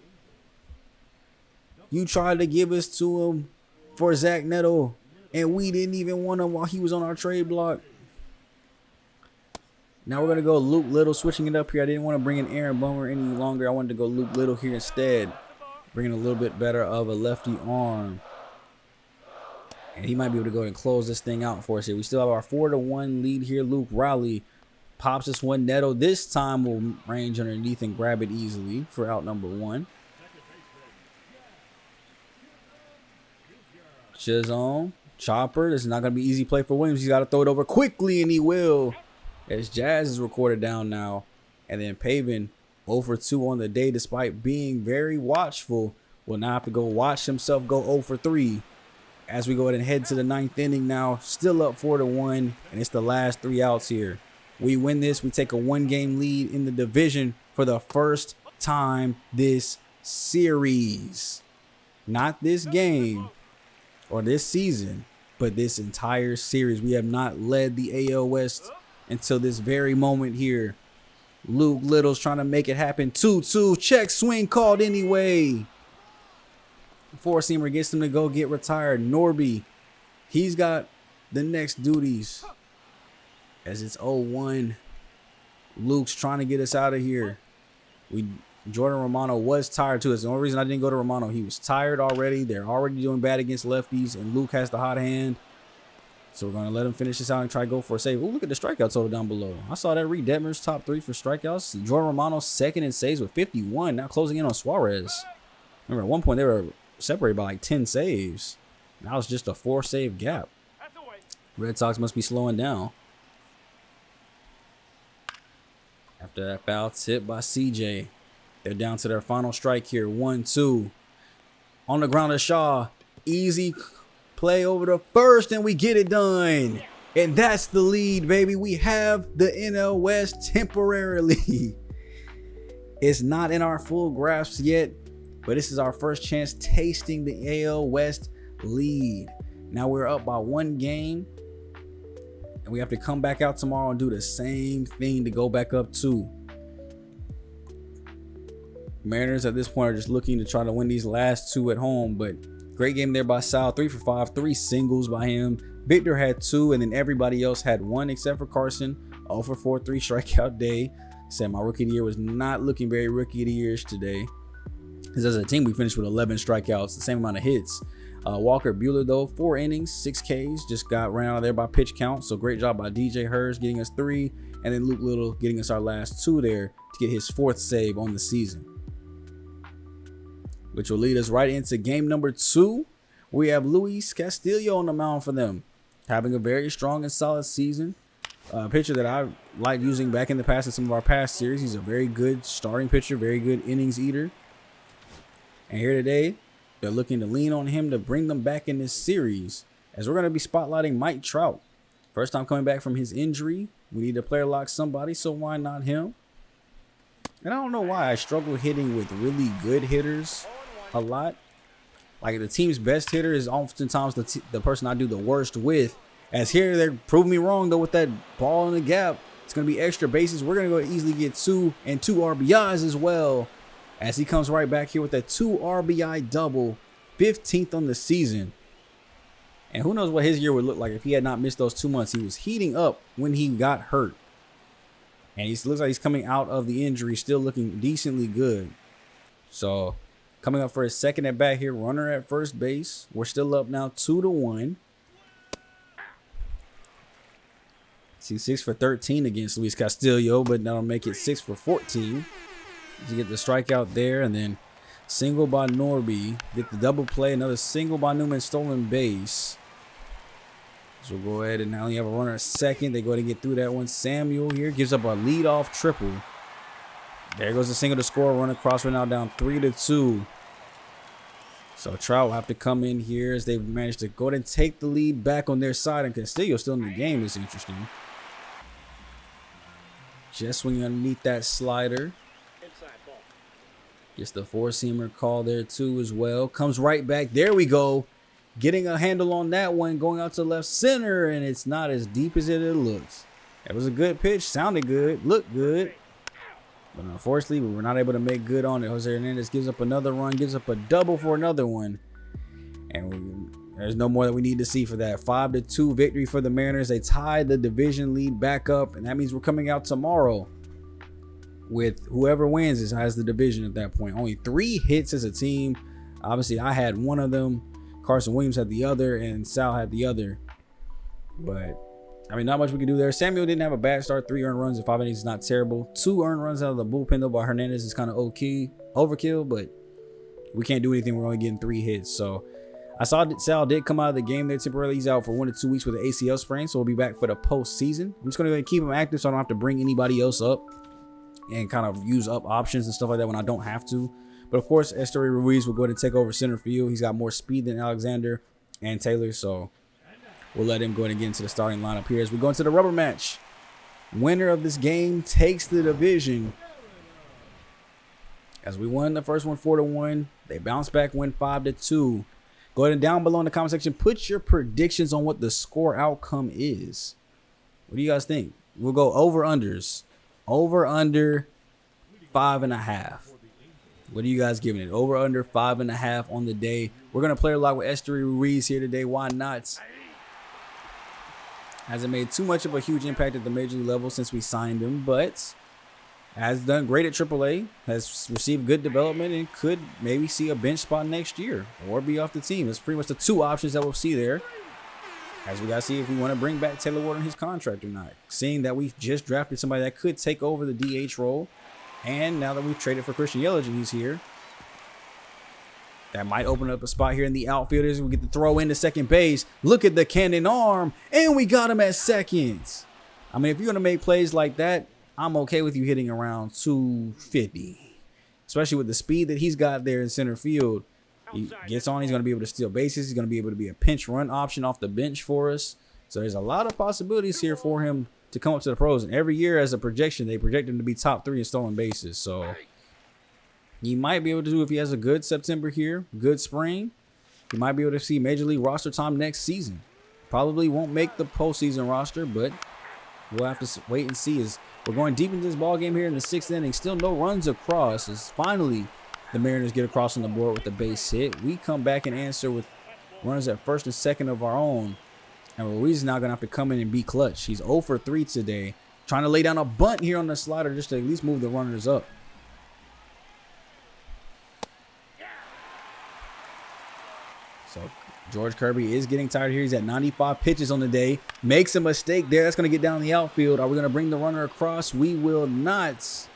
You tried to give us to him for Zach Neto, and we didn't even want him while he was on our trade block. Now we're going to go Luke Little, switching it up here. I didn't want to bring in Aaron Bummer any longer. I wanted to go Luke Little here instead, bringing a little bit better of a lefty arm. And he might be able to go and close this thing out for us here. We still have our 4-1 lead here. Luke Riley pops this one. Neto this time will range underneath and grab it easily for out number 1. Chisholm, chopper. This is not going to be easy play for Williams. He's got to throw it over quickly, and he will. As Jazz is recorded down now. And then Pavin 0-for-2 on the day, despite being very watchful, will now have to go watch himself go 0-for-3. As we go ahead and head to the 9th inning now, still up 4-1, and it's the last 3 outs here. We win this, we take a 1-game lead in the division for the first time this series. Not this game or this season, but this entire series. We have not led the AL West until this very moment here. Luke Little's trying to make it happen. 2-2, check swing called anyway. Four-seamer gets him to go get retired. Norby, he's got the next duties, as it's 0-1. Luke's trying to get us out of here. Jordan Romano was tired too. That's the only reason I didn't go to Romano. He was tired already. They're already doing bad against lefties, and Luke has the hot hand. So we're going to let him finish this out and try to go for a save. Oh, look at the strikeout total down below. I saw that. Reed Detmer's top 3 for strikeouts. Jordan Romano second in saves with 51. Now closing in on Suarez. Remember, at one point they were separated by like 10 saves. Now it's just a 4-save gap. Red Sox must be slowing down. After that foul tip by CJ, they're down to their final strike here. 1-2. On the ground to Shaw. Easy play over the first, and we get it done. And that's the lead, baby. We have the NL West temporarily. It's not in our full grasp yet. but this is our first chance tasting the AL West lead. Now we're up by 1 game, and we have to come back out tomorrow and do the same thing to go back up 2. Mariners at this point are just looking to try to win these last 2 at home, but great game there by Sal, 3 for 5, 3 singles by him. Victor had 2, and then everybody else had 1 except for Carson. 0 for 4, 3 strikeout day. Said my rookie of the year was not looking very rookie of the year today, because as a team we finished with 11 strikeouts, the same amount of hits. Walker Buehler though, 4 innings, 6 Ks, just got ran out of there by pitch count. So great job by DJ Hurst getting us 3, and then Luke Little getting us our last 2 there to get his 4th save on the season, which will lead us right into game number 2. We have Luis Castillo on the mound for them, having a very strong and solid season. A pitcher that I like using back in the past in some of our past series. He's a very good starting pitcher, very good innings eater. And here today, they're looking to lean on him to bring them back in this series, as we're going to be spotlighting Mike Trout. First time coming back from his injury. We need to player lock somebody, so why not him? And I don't know why I struggle hitting with really good hitters a lot. Like the team's best hitter is oftentimes the person I do the worst with. As here, they're proving me wrong though with that ball in the gap. It's going to be extra bases. We're going to go easily get 2 and 2 RBIs as well, as he comes right back here with a 2 RBI double, 15th on the season. And who knows what his year would look like if he had not missed those 2 months. He was heating up when he got hurt, and he looks like he's coming out of the injury still looking decently good. So coming up for his second at bat here, runner at first base. We're still up now 2-1. See, 6 for 13 against Luis Castillo, but that'll make it 6 for 14. You get the strikeout there, and then single by Norby. Get the double play, another single by Newman, stolen base. So we'll go ahead and now you have a runner at second. They go ahead and get through that one. Samuel here gives up a leadoff triple. There goes the single to score. Run across. We're now down 3-2. So Trout will have to come in here as they've managed to go ahead and take the lead back on their side. And Castillo still in the game. Is interesting. Just swinging underneath that slider. Gets the 4-seamer call there too as well. Comes right back. There we go. Getting a handle on that one. Going out to left center. And it's not as deep as it looks. That was a good pitch. Sounded good. Looked good. But unfortunately, we were not able to make good on it. Jose Hernandez gives up another run. Gives up a double for another one. And there's no more that we need to see for that. 5-2 victory for the Mariners. They tied the division lead back up. And that means we're coming out tomorrow with whoever wins has the division at that point. Only 3 hits as a team. Obviously, I had one of them. Carson Williams had the other, and Sal had the other. But, I mean, not much we can do there. Samuel didn't have a bad start. 3 earned runs in 5 innings is not terrible. 2 earned runs out of the bullpen, though, by Hernandez is kind of okay. Overkill, but we can't do anything. We're only getting 3 hits. So, I saw that Sal did come out of the game there temporarily. He's out for 1 to 2 weeks with an ACL sprain, so we'll be back for the postseason. I'm just going to keep him active so I don't have to bring anybody else up and kind of use up options and stuff like that when I don't have to. But of course, Esteury Ruiz will go ahead and take over center field. He's got more speed than Alexander and Taylor, so we'll let him go ahead and get into the starting lineup here as we go into the rubber match. Winner of this game takes the division. As we won the first one 4-1, they bounce back, win 5-2. Go ahead and down below in the comment section, put your predictions on what the score outcome is. What do you guys think? We'll go over-unders. Over under 5.5. What are you guys giving it? Over under 5.5 on the day. We're gonna player lock with Esteury Ruiz here today. Why not? Hasn't made too much of a huge impact at the major league level since we signed him, but has done great at AAA. Has received good development and could maybe see a bench spot next year or be off the team. That's pretty much the 2 options that we'll see there. As we got to see if we want to bring back Taylor Ward on his contract or not. Seeing that we just drafted somebody that could take over the DH role. And now that we've traded for Christian Yelich and he's here, that might open up a spot here in the outfielders. We get to throw into second base. Look at the cannon arm. And we got him at second. I mean, if you're going to make plays like that, I'm okay with you hitting around 250. Especially with the speed that he's got there in center field. He gets on, he's going to be able to steal bases. He's going to be able to be a pinch run option off the bench for us. So there's a lot of possibilities here for him to come up to the pros. And every year as a projection, they project him to be top 3 in stolen bases. So He might be able to do if he has a good September here, good spring. He might be able to see Major League roster time next season. Probably won't make the postseason roster, but we'll have to wait and see. As we're going deep into this ball game here in the 6th inning, still no runs across. As finally the Mariners get across on the board with the base hit. We come back and answer with runners at first and second of our own. And Ruiz is now going to have to come in and be clutch. He's 0 for 3 today. Trying to lay down a bunt here on the slider just to at least move the runners up. So George Kirby is getting tired here. He's at 95 pitches on the day. Makes a mistake there. That's going to get down the outfield. Are we going to bring the runner across? We will not. So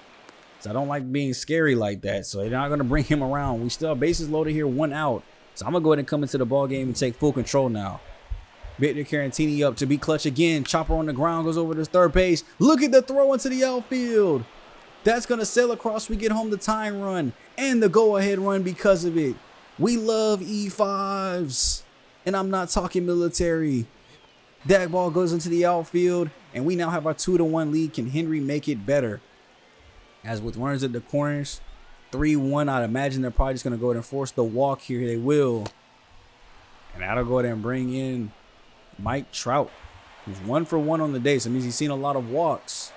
I don't like being scary like that. So they're not going to bring him around. We still have bases loaded here, 1 out. So I'm going to go ahead and come into the ball game and take full control now. Victor Caratini up to be clutch again. Chopper on the ground, goes over to third base. Look at the throw into the outfield. That's going to sail across. We get home the tying run and the go-ahead run because of it. We love E5s. And I'm not talking military. That ball goes into the outfield. And we now have our 2-1 lead. Can Henry make it better? As with runners at the corners, 3-1. I'd imagine they're probably just going to go ahead and force the walk here. They will. And that'll go ahead and bring in Mike Trout, who's 1 for 1 on the day. So it means he's seen a lot of walks.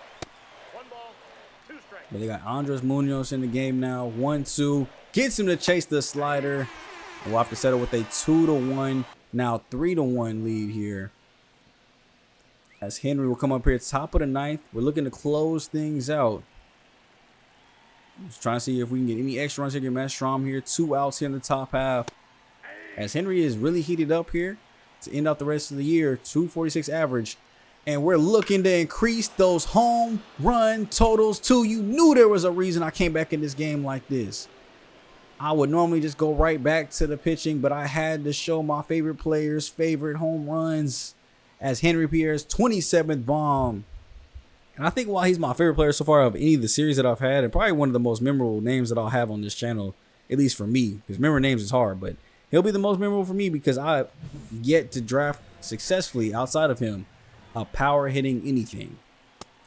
But they got Andres Munoz in the game now. 1-2. Gets him to chase the slider. And we'll have to settle with a 2-1. Now 3-1 lead here. As Henry will come up here top of the 9th. We're looking to close things out. Just trying to see if we can get any extra runs here. Get Matt Strom here. 2 outs here in the top half. As Henry is really heated up here to end out the rest of the year. 246 average. And we're looking to increase those home run totals too. You knew there was a reason I came back in this game like this. I would normally just go right back to the pitching, but I had to show my favorite players' favorite home runs as Henry Pierre's 27th bomb. And I think while he's my favorite player so far of any of the series that I've had, and probably one of the most memorable names that I'll have on this channel, at least for me, because remembering names is hard, but he'll be the most memorable for me because I've yet to draft successfully outside of him a power hitting anything.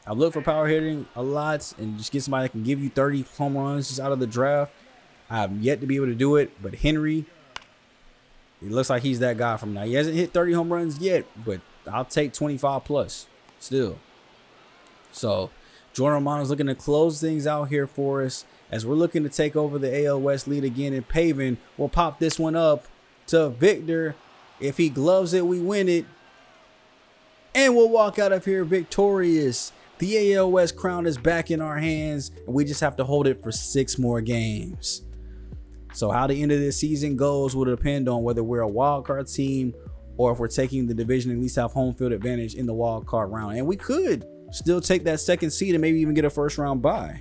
I've looked for power hitting a lot and just get somebody that can give you 30 home runs just out of the draft. I've yet to be able to do it, but Henry, it looks like he's that guy from now. He hasn't hit 30 home runs yet, but I'll take 25 plus still. So Jordan Romano's looking to close things out here for us as we're looking to take over the AL West lead again. And Pavin will pop this one up to Victor. If he gloves it, we win it. And we'll walk out of here victorious. The AL West crown is back in our hands, and we just have to hold it for 6 more games. So how the end of this season goes will depend on whether we're a wild card team or if we're taking the division and at least have home field advantage in the wild card round. And we could still take that 2nd seed and maybe even get a 1st round bye.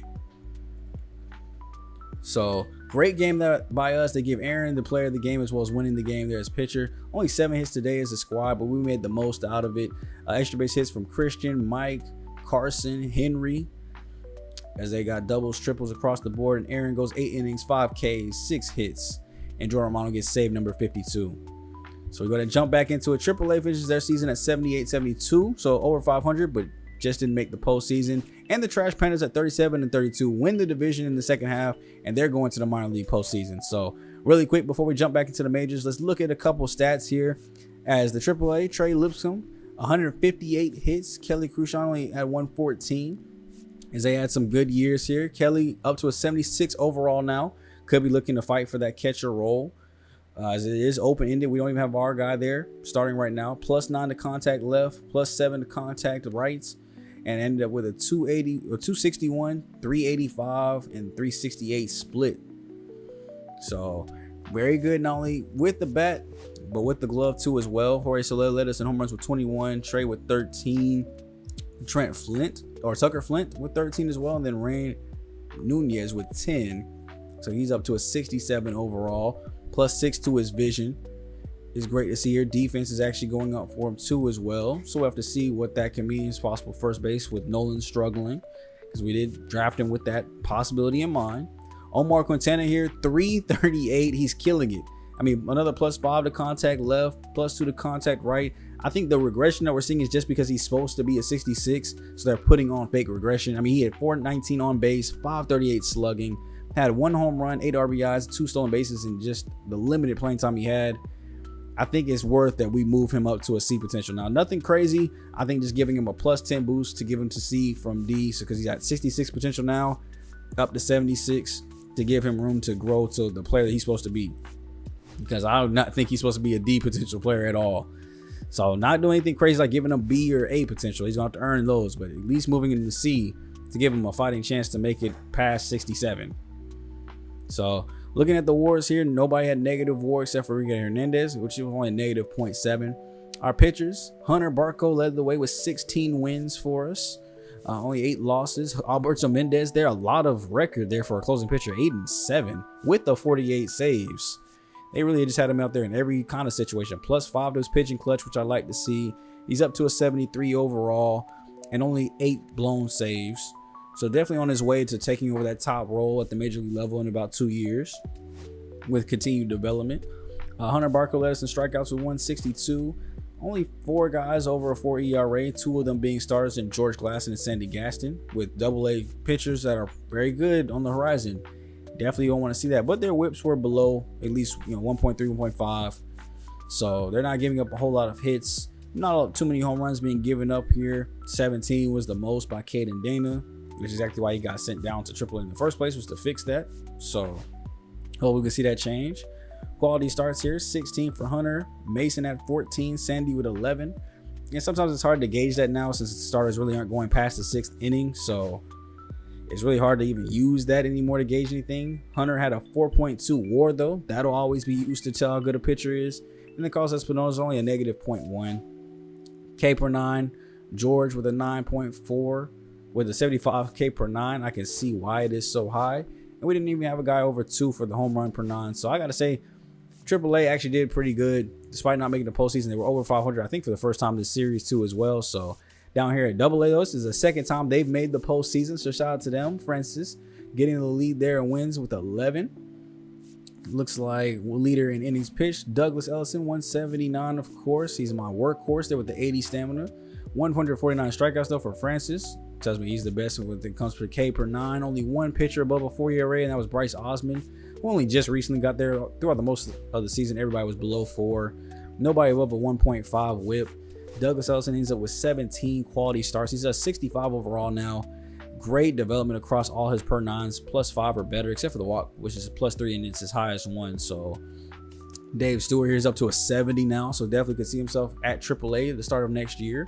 So great game by us. They give Aaron the player of the game as well as winning the game there as pitcher. Only 7 hits today as a squad, but we made the most out of it. Extra base hits from Christian, Mike, Carson, Henry, as they got doubles, triples across the board. And Aaron goes 8 innings, 5 Ks, 6 hits. And Jordan Romano gets save number 52. So we're going to jump back into it. AAA finishes their season at 78-72, so over 500, but just didn't make the postseason. And the Trash Pandas at 37-32 win the division in the 2nd half, and they're going to the minor league postseason. So really quick before we jump back into the majors, let's look at a couple stats here. As the AAA, Trey Lipscomb, 158 hits. Kelly Crucian only at 114. As they had some good years here. Kelly up to a 76 overall now. Could be looking to fight for that catcher role. As it is open-ended, we don't even have our guy there starting right now. +9 to contact left, +7 to contact rights, and ended up with a 280 or 261, 385, and 368 split. So very good, not only with the bat, but with the glove too as well. Jorge Soler led us in home runs with 21, Trey with 13, Tucker Flint with 13 as well, and then Rain Nunez with 10. So he's up to a 67 overall. +6 to his vision is great to see here. Defense is actually going up for him too as well. So we'll have to see what that can mean as possible first base with Nolan struggling, because we did draft him with that possibility in mind. Omar Quintana here, 338. He's killing it. I mean, another +5 to contact left, +2 to contact right. I think the regression that we're seeing is just because he's supposed to be a 66. So they're putting on fake regression. I mean, he had 419 on base, 538 slugging, Had 1 home run, 8 RBIs, 2 stolen bases, and just the limited playing time he had. I think it's worth that we move him up to a C potential. Now, nothing crazy. I think just giving him a +10 boost to give him to C from D. So because he's got 66 potential now, up to 76 to give him room to grow to the player that he's supposed to be. Because I do not think he's supposed to be a D potential player at all. So not doing anything crazy like giving him B or A potential. He's going to have to earn those, but at least moving into C to give him a fighting chance to make it past 67. So looking at the wars here, nobody had negative war except for Ricky Hernandez, which was only negative 0.7. Our pitchers, Hunter Barco led the way with 16 wins for us. Only 8 losses. Alberto Mendez there, a lot of record there for a closing pitcher, 8-7 with the 48 saves. They really just had him out there in every kind of situation. +5 to his pitching clutch, which I like to see. He's up to a 73 overall and only 8 blown saves. So definitely on his way to taking over that top role at the major league level in about 2 years with continued development. Hunter Barco led us in strikeouts with 162. Only 4 guys over a 4 ERA, 2 of them being starters in George Glasson and Sandy Gaston, with AA pitchers that are very good on the horizon. Definitely don't want to see that, but their whips were below at least 1.3, 1.5. So they're not giving up a whole lot of hits. Not too many home runs being given up here. 17 was the most by Caden Dana, which is exactly why he got sent down to AAA in the first place, was to fix that. So hope we can see that change. Quality starts here, 16 for Hunter, Mason at 14, Sandy with 11. And sometimes it's hard to gauge that now since the starters really aren't going past the 6th inning. So it's really hard to even use that anymore to gauge anything. Hunter had a 4.2 WAR though. That'll always be used to tell how good a pitcher is. And the Carlos Espinosa is only a negative 0.1. K per 9, George with a 9.4 with a 75 K per 9. I can see why it is so high. And we didn't even have a guy over 2 for the home run per 9. So I got to say, AAA actually did pretty good despite not making the postseason. They were over 500, I think, for the first time this series too as well. So down here at AA, though, this is the second time they've made the postseason. So shout out to them. Francis getting the lead there and wins with 11. Looks like leader in innings pitched, Douglas Ellison, 179, of course. He's my workhorse there with the 80 stamina. 149 strikeouts though for Francis. Tells me he's the best when it comes to K per 9. Only 1 pitcher above a 4 ERA, and that was Bryce Osmond, who only just recently got there. Throughout the most of the season, everybody was below 4. Nobody above a 1.5 whip. Douglas Ellison ends up with 17 quality starts. He's at 65 overall now. Great development across all his per 9s, +5 or better, except for the walk, which is +3, and it's his highest one. So Dave Stewart here is up to a 70 now, so definitely could see himself at AAA at the start of next year.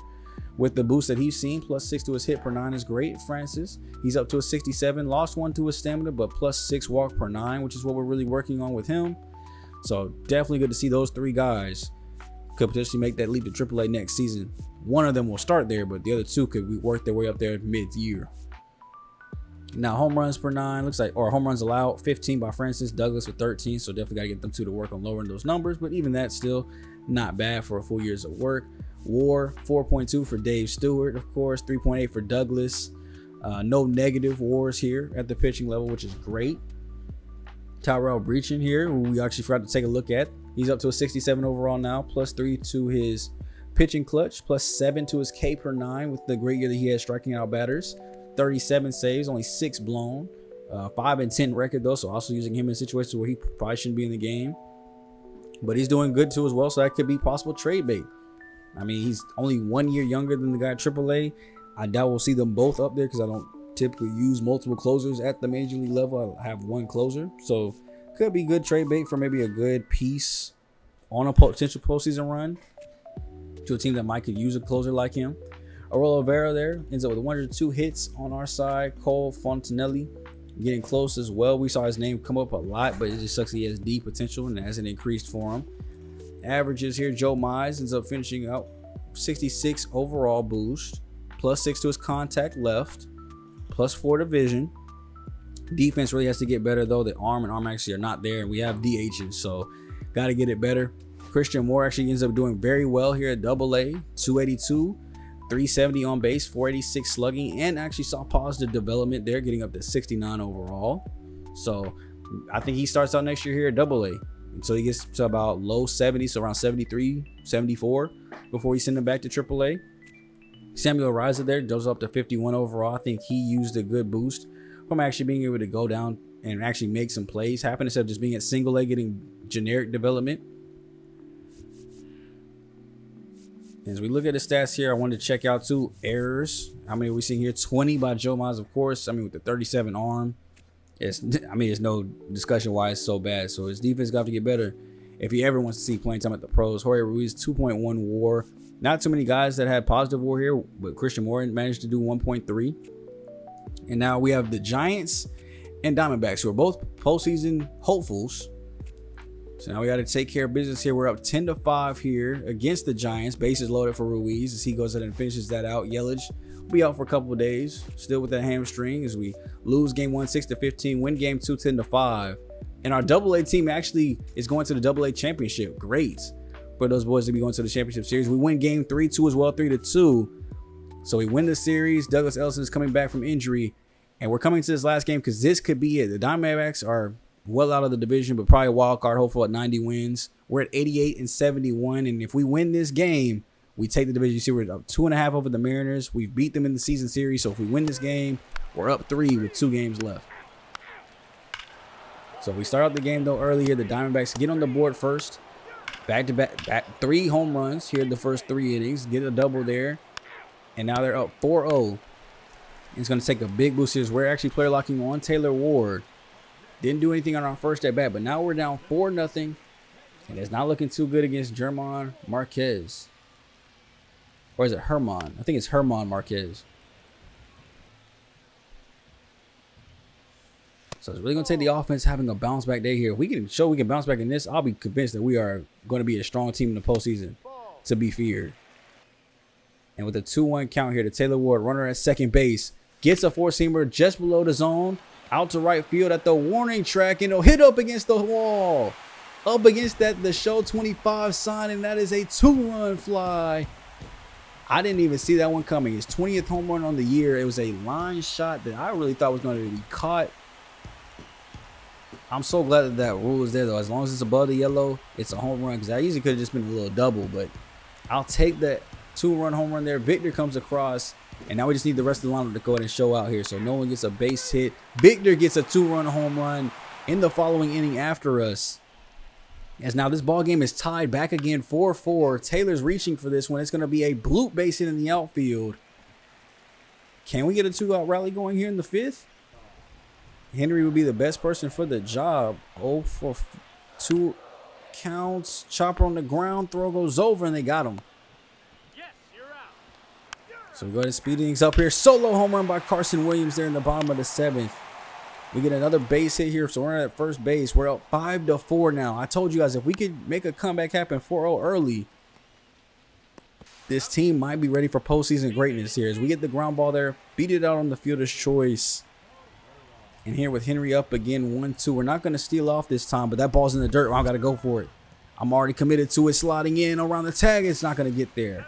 With the boost that he's seen, +6 to his hit per 9 is great. Francis, he's up to a 67, lost 1 to his stamina, but +6 walk per 9, which is what we're really working on with him. So definitely good to see those 3 guys could potentially make that leap to AAA next season. One of them will start there, but the other 2 could work their way up there mid-year. Now home runs per 9 looks like, or home runs allowed, 15 by Francis, Douglas with 13. So definitely got to get them 2 to work on lowering those numbers, but even that's still not bad for a full year's of work. WAR 4.2 for Dave Stewart, of course, 3.8 for Douglas. No negative WARs here at the pitching level, which is great. Tyrell Breachin here, who we actually forgot to take a look at. He's up to a 67 overall now, +3 to his pitching clutch, +7 to his K per 9 with the great year that he had striking out batters. 37 saves, only 6 blown. 5-10 record though, so also using him in situations where he probably shouldn't be in the game. But he's doing good too as well, so that could be possible trade bait. I mean, he's only 1 year younger than the guy at AAA. I doubt we'll see them both up there because I don't typically use multiple closers at the major league level. I have 1 closer, so could be good trade bait for maybe a good piece on a potential postseason run to a team that might could use a closer like him. Aurelio Vera there ends up with 102 hits on our side. Cole Fontanelli getting close as well. We saw his name come up a lot, but it just sucks he has D potential and it hasn't increased for him. Averages here, Joe Mize ends up finishing out 66 overall boost, +6 to his contact left, +4 to vision. Defense really has to get better though. The arm and arm actually are not there, and we have DHs, so got to get it better. Christian Moore actually ends up doing very well here at AA, 282. 370 on base, 486 slugging, and actually saw positive development there, getting up to 69 overall. So I think he starts out next year here at AA until he gets to about low 70s, so around 73, 74 before we send him back to AAA. Samuel Riza there goes up to 51 overall. I think he used a good boost from actually being able to go down and actually make some plays happen instead of just being a single leg getting generic development. As we look at the stats here, I wanted to check out 2 errors. How many are we seeing here? 20 by Joe Miles, of course. I mean, with the 37 arm, there's no discussion why it's so bad. So his defense got to get better if he ever wants to see playing time at the pros. Jorge Ruiz, 2.1 WAR. Not too many guys that had positive WAR here, but Christian Moore managed to do 1.3. And now we have the Giants and Diamondbacks, who are both postseason hopefuls. So now we got to take care of business here. We're up 10-5 here against the Giants. Bases loaded for Ruiz as he goes ahead and finishes that out. Yelich will be out for a couple of days, still with that hamstring, as we lose game 1 6-15, win game 2 10-5. And our AA team actually is going to the AA championship. Great for those boys to be going to the championship series. We win game 3-2 as well, 3-2. So we win the series. Douglas Ellison is coming back from injury. And we're coming to this last game because this could be it. The Diamondbacks are well out of the division, but probably a wild card hopeful at 90 wins. We're at 88-71, and if we win this game, we take the division. You see, we're up 2.5 over the Mariners. We beat them in the season series, so if we win this game, we're up 3 with 2 games left. So we start out the game though early here. The Diamondbacks get on the board first, back 3 home runs here in the first 3 innings, get a double there, and now they're up 4-0. It's going to take a big boost here. We're actually player locking on Taylor Ward. Didn't do anything on our first at bat, but now we're down 4-0, and it's not looking too good against German Marquez. Or is it Herman? I think it's Herman Marquez. So it's really going to take the offense having a bounce back day here. If we can show we can bounce back in this, I'll be convinced that we are going to be a strong team in the postseason to be feared. And with a 2-1 count here to Taylor Ward, runner at second base, gets a 4-seamer just below the zone. Out to right field at the warning track, and it'll hit up against the wall. Up against the show 25 sign, and that is a 2-run fly. I didn't even see that one coming. His 20th home run on the year. It was a line shot that I really thought was going to be caught. I'm so glad that rule is there, though. As long as it's above the yellow, it's a home run, because I usually could have just been a little double, but I'll take that 2-run home run there. Victor comes across. And now we just need the rest of the lineup to go ahead and show out here. So no one gets a base hit. Victor gets a 2-run home run in the following inning after us. As now this ball game is tied back again 4-4. Taylor's reaching for this one. It's going to be a bloop base hit in the outfield. Can we get a 2-out rally going here in the 5th? Henry would be the best person for the job. 0 for 2 counts. Chopper on the ground. Throw goes over, and they got him. So we go ahead and speed things up here. Solo home run by Carson Williams there in the bottom of the 7th. We get another base hit here. So we're at first base. We're up 5-4 now. I told you guys, if we could make a comeback happen 4-0 early, this team might be ready for postseason greatness here. As we get the ground ball there, beat it out on the fielder's choice. And here with Henry up again, 1-2. We're not going to steal off this time, but that ball's in the dirt. I got to go for it. I'm already committed to it. Sliding in around the tag. It's not going to get there.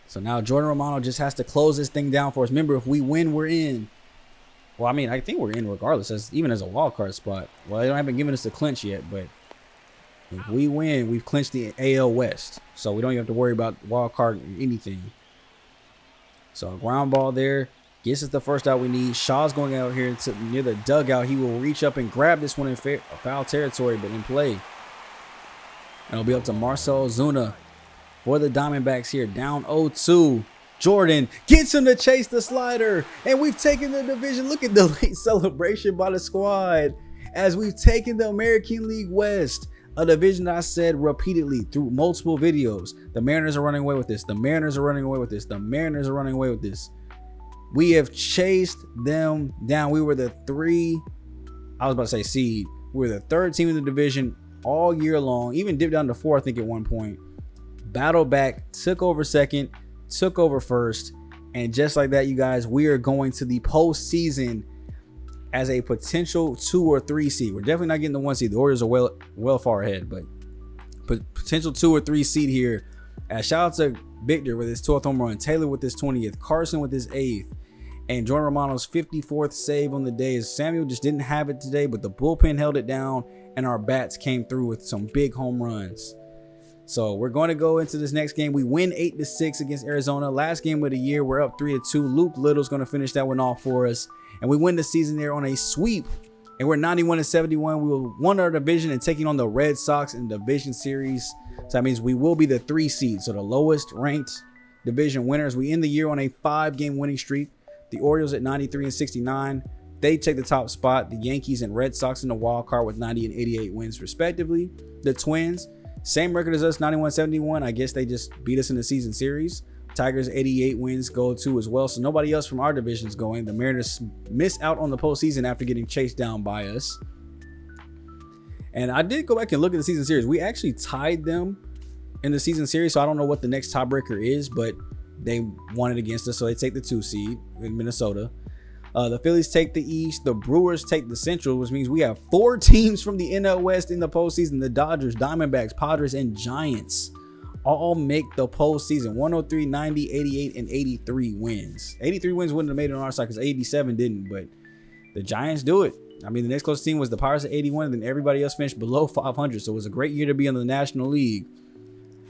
So now Jordan Romano just has to close this thing down for us. Remember, if we win, we're in. Well, I mean, I think we're in regardless, even as a wild card spot. Well, they haven't given us the clinch yet, but if we win, we've clinched the AL West. So we don't even have to worry about wild card or anything. So a ground ball there gets us the first out we need. Shaw's going out here near the dugout. He will reach up and grab this one in foul territory, but in play. And it'll be up to Marcell Ozuna for the Diamondbacks here, down 0-2. Jordan gets him to chase the slider, and we've taken the division. Look at the late celebration by the squad as we've taken the American League West, a division I said repeatedly through multiple videos. The Mariners are running away with this. The Mariners are running away with this. The Mariners are running away with this. We have chased them down. We were the seed. We were the 3rd team in the division all year long, even dipped down to 4, I think, at one point. Battled back, took over 2nd, took over 1st, and just like that, you guys, we are going to the postseason as a potential 2 or 3 seed. We're definitely not getting the 1 seed. The Orioles are well far ahead, but potential 2 or 3 seed here. Shout out to Victor with his 12th home run, Taylor with his 20th, Carson with his 8th, and Jordan Romano's 54th save on the day. Samuel just didn't have it today, but the bullpen held it down, and our bats came through with some big home runs. So we're going to go into this next game. We win 8-6 against Arizona. Last game of the year, we're up 3-2. Luke Little's going to finish that one off for us. And we win the season there on a sweep. And we're 91-71. We won our division and taking on the Red Sox in the division series. So that means we will be the 3 seed. So the lowest ranked division winners. We end the year on a 5-game winning streak. The Orioles at 93-69. They take the top spot. The Yankees and Red Sox in the wild card with 90 and 88 wins respectively. The Twins, same record as us, 91-71. I guess they just beat us in the season series. Tigers 88 wins go to as well. So nobody else from our division is going. The Mariners miss out on the postseason after getting chased down by us. And I did go back and look at the season series. We actually tied them in the season series. So I don't know what the next tiebreaker is, but they won it against us. So they take the 2 seed in Minnesota. The Phillies take the East. The Brewers take the Central, which means we have 4 teams from the NL West in the postseason. The Dodgers, Diamondbacks, Padres, and Giants all make the postseason. 103, 90, 88, and 83 wins. 83 wins wouldn't have made it on our side because 87 didn't, but the Giants do it. I mean, the next closest team was the Pirates at 81, and then everybody else finished below 500. So it was a great year to be in the National League.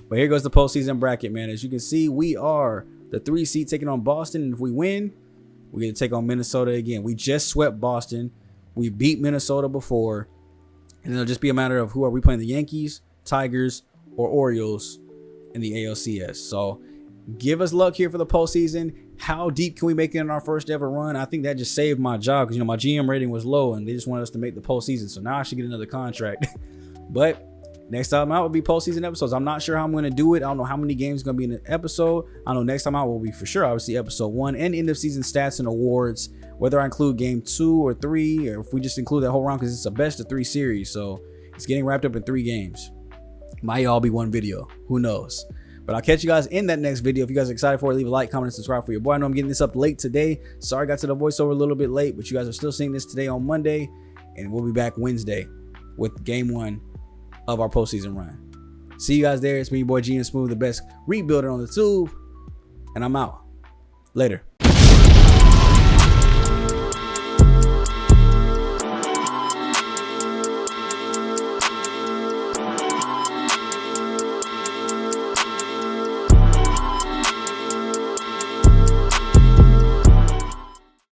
But here goes the postseason bracket, man. As you can see, we are the 3 seed taking on Boston, and if we win, we're going to take on Minnesota again. We just swept Boston. We beat Minnesota before. And it'll just be a matter of who are we playing, the Yankees, Tigers, or Orioles in the ALCS. So give us luck here for the postseason. How deep can we make it in our first ever run? I think that just saved my job because, my GM rating was low and they just wanted us to make the postseason. So now I should get another contract. But next time out will be postseason episodes. I'm not sure how I'm going to do it. I don't know how many games going to be in an episode. I know next time out will be for sure, obviously, episode 1 and end of season stats and awards, whether I include game 2 or 3, or if we just include that whole round because it's a best of 3 series. So it's getting wrapped up in 3 games. Might all be one video. Who knows? But I'll catch you guys in that next video. If you guys are excited for it, leave a like, comment, and subscribe for your boy. I know I'm getting this up late today. Sorry I got to the voiceover a little bit late, but you guys are still seeing this today on Monday. And we'll be back Wednesday with game 1 of our postseason run. See you guys there. It's me, your boy G and Smooth, the best rebuilder on the tube. And I'm out. Later.